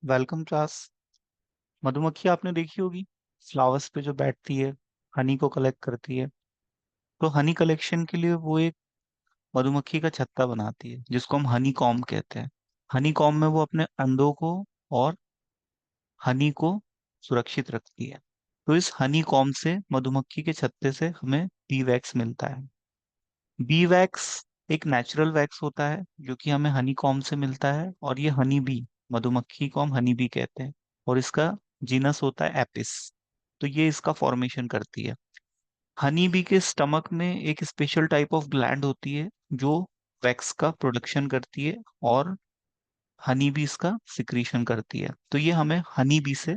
Welcome class. मधुमक्खी आपने देखी होगी, फ्लावर्स पे जो बैठती है, हनी को कलेक्ट करती है। तो हनी कलेक्शन के लिए वो एक मधुमक्खी का छत्ता बनाती है जिसको हम हनी कॉम्ब कहते हैं। हनी कॉम्ब में वो अपने अंडों को और हनी को सुरक्षित रखती है। तो इस हनी कॉम्ब से, मधुमक्खी के छत्ते से हमें बी वैक्स मिलता है। बी वैक्स एक नेचुरल वैक्स होता है जो कि हमें हनी कॉम्ब से मिलता है, और ये हनी बी, मधुमक्खी को हम हनी बी कहते हैं। और इसका जीनस होता है एपिस। तो ये इसका फॉर्मेशन करती है। हनी बी के स्टमक में एक स्पेशल टाइप ऑफ ग्लैंड होती है जो वैक्स का प्रोडक्शन करती है, और हनी बी इसका सिक्रीशन करती है। तो ये हमें हनी बी से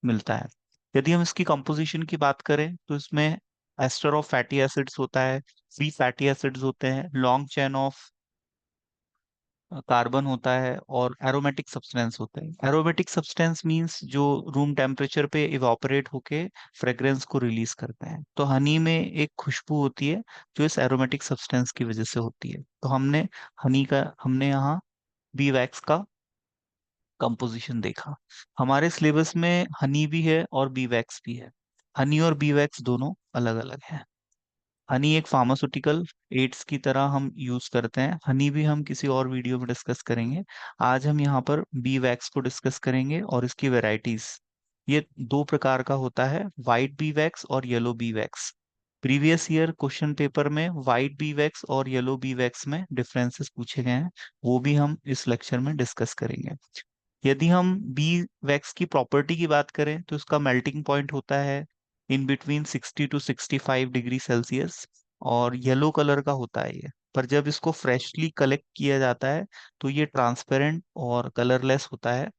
मिलता है। यदि हम इसकी कंपोजिशन की बात करें तो इसमें एस्टर ऑफ फैटी एसिड्स होता है, फ्री फैटी एसिड्स होते हैं, लॉन्ग चेन ऑफ कार्बन होता है, और एरोमेटिक सब्सटेंस होते हैं। एरोमेटिक सब्सटेंस मींस जो रूम टेम्परेचर पे इवापोरेट होके फ्रेग्रेंस को रिलीज करते हैं। तो हनी में एक खुशबू होती है जो इस एरोमेटिक सब्सटेंस की वजह से होती है। तो हमने यहाँ बी वैक्स का कंपोजिशन देखा। हमारे सिलेबस में हनी भी है और बी वैक्स भी है। हनी और बी वैक्स दोनों अलग अलग हैं। हनी एक फार्मास्यूटिकल एड्स की तरह हम यूज करते हैं। हनी भी हम किसी और वीडियो में डिस्कस करेंगे। आज हम यहाँ पर बी वैक्स को डिस्कस करेंगे और इसकी वेराइटीज। ये दो प्रकार का होता है, वाइट बी वैक्स और yellow bee wax. Previous year question paper में वाइट बी वैक्स और येलो बी वैक्स में डिफरेंसेस पूछे गए हैं, वो भी हम इस लेक्चर में डिस्कस करेंगे। यदि हम बी वैक्स की प्रॉपर्टी की बात करें तो इसका मेल्टिंग पॉइंट होता है in between 60 to 65 degree Celsius, और येलो कलर का होता है ये। पर जब इसको फ्रेशली कलेक्ट किया जाता है तो ये ट्रांसपेरेंट और कलरलेस होता है,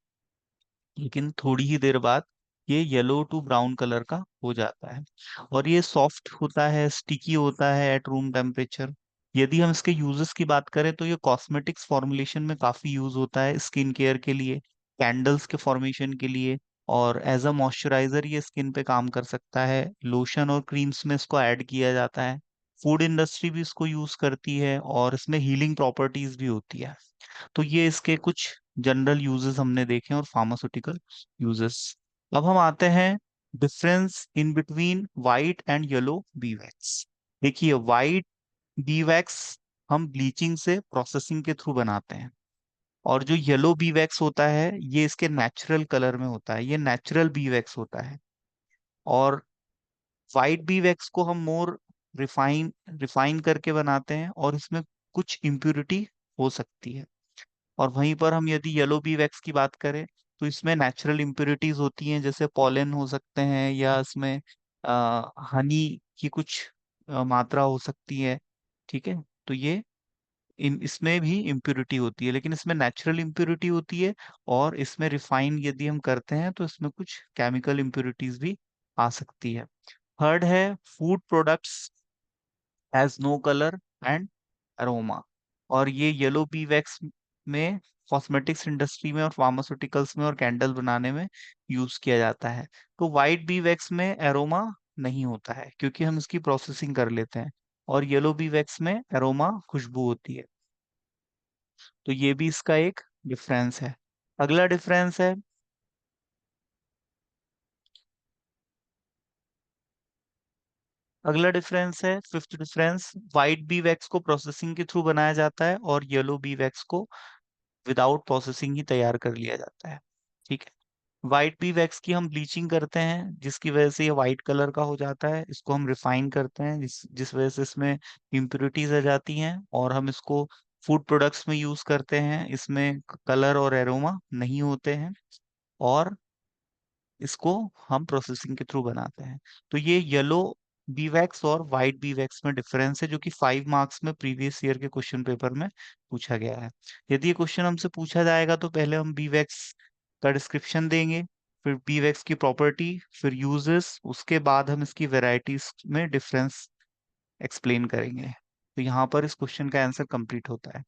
लेकिन थोड़ी ही देर बाद ये येलो टू ब्राउन कलर का हो जाता है। और ये सॉफ्ट होता है, स्टिकी होता है एट रूम टेम्परेचर। यदि हम इसके यूजेस की बात करें तो ये कॉस्मेटिक्स फॉर्मुलेशन में काफी यूज होता है, स्किन केयर के लिए, कैंडल्स के फॉर्मेशन के लिए, और एज अ मॉइस्चराइजर ये स्किन पे काम कर सकता है। लोशन और क्रीम्स में इसको ऐड किया जाता है। फूड इंडस्ट्री भी इसको यूज करती है, और इसमें हीलिंग प्रॉपर्टीज भी होती है। तो ये इसके कुछ जनरल यूजेस हमने देखे और फार्मास्यूटिकल यूजेस। अब हम आते हैं difference in between white and yellow bee wax. देखिए, वाइट बी वैक्स हम ब्लीचिंग से प्रोसेसिंग के थ्रू बनाते हैं, और जो येलो बी वैक्स होता है ये इसके नेचुरल कलर में होता है, ये नेचुरल बी वैक्स होता है। और वाइट बी वैक्स को हम मोर रिफाइन रिफाइन करके बनाते हैं, और इसमें कुछ इम्प्यूरिटी हो सकती है। और वहीं पर हम यदि येलो बी वैक्स की बात करें तो इसमें नेचुरल इम्प्योरिटीज होती हैं, जैसे पॉलन हो सकते हैं, या इसमें हनी की कुछ मात्रा हो सकती है। ठीक है। तो ये इसमें भी इम्प्योरिटी होती है, लेकिन इसमें नेचुरल इम्प्योरिटी होती है। और इसमें रिफाइन यदि हम करते हैं तो इसमें कुछ केमिकल इम्प्योरिटीज भी आ सकती है। थर्ड है food products has no colour and aroma. और ये येलो बी वैक्स में कॉस्मेटिक्स इंडस्ट्री में और फार्मास्यूटिकल्स में और कैंडल बनाने में यूज किया जाता है। तो वाइट बी वैक्स में एरोमा नहीं होता है क्योंकि हम इसकी प्रोसेसिंग कर लेते हैं, और येलो बी वैक्स में एरोमा खुशबू होती है। तो ये भी इसका एक डिफरेंस है। अगला डिफरेंस है, fifth difference, white B wax को प्रोसेसिंग के थ्रू बनाया जाता है और येलो बी वैक्स को विदाउट प्रोसेसिंग ही तैयार कर लिया जाता है। ठीक है। व्हाइट बी वैक्स की हम ब्लीचिंग करते हैं जिसकी वजह से ये व्हाइट कलर का हो जाता है। इसको हम रिफाइन करते हैं जिस जिस वजह से इसमें इम्प्योरिटीज आ जाती हैं, और हम इसको फूड प्रोडक्ट्स में यूज करते हैं। इसमें कलर और एरोमा नहीं होते हैं, और इसको हम प्रोसेसिंग के थ्रू बनाते हैं। तो ये येलो बी वैक्स और व्हाइट बी वैक्स में डिफरेंस है जो कि 5 मार्क्स में प्रीवियस ईयर के क्वेश्चन पेपर में पूछा गया है। यदि ये क्वेश्चन हमसे पूछा जाएगा तो पहले हम बी वैक्स का डिस्क्रिप्शन देंगे, फिर बी वैक्स की प्रॉपर्टी, फिर यूजेस, उसके बाद हम इसकी वेराइटीज में डिफरेंस एक्सप्लेन करेंगे। तो यहाँ पर इस क्वेश्चन का आंसर कंप्लीट होता है।